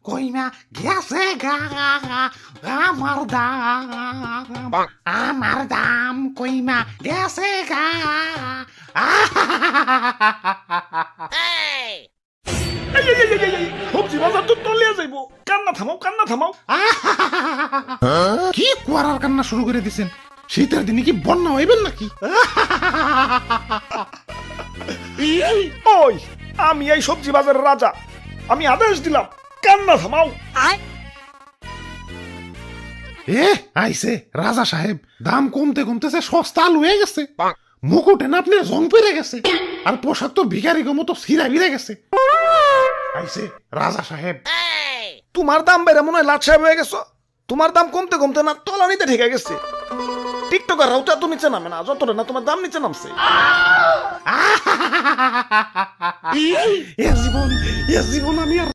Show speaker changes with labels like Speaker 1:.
Speaker 1: কইমা গেছে গা আমার দাম কইমা গেছে গা
Speaker 2: সবজি বাজার তো তলিয়া যাইব কান্না থামাও
Speaker 1: কি কুয়ারার কান্না শুরু করে দিছেন শীতের দিনে কি বন্যা হইবেন নাকি
Speaker 2: ওই আমি এই সবজি বাজারের রাজা আমি আদেশ দিলাম কান্না থামাও
Speaker 1: আইছে রাজা সাহেব দাম কমতে কমতেছে সস্তা লুয়ে গেছে মুকুটে না আপনি জং পেরে গেছে আর পোশাক তো ভিখারি মতো সিরা বিরে গেছে আইছে রাজা সাহেব
Speaker 2: তোমার দাম বেড়ে মনে হয় লাট সাহেব হয়ে গেছো তোমার দাম কমতে কমতে না তলানিতে ঠেকে গেছে টিকটকার রাউটা তো নিচে নামে না যতটা না তোমার দাম নিচে নামছে
Speaker 1: এ জীবন আমি আর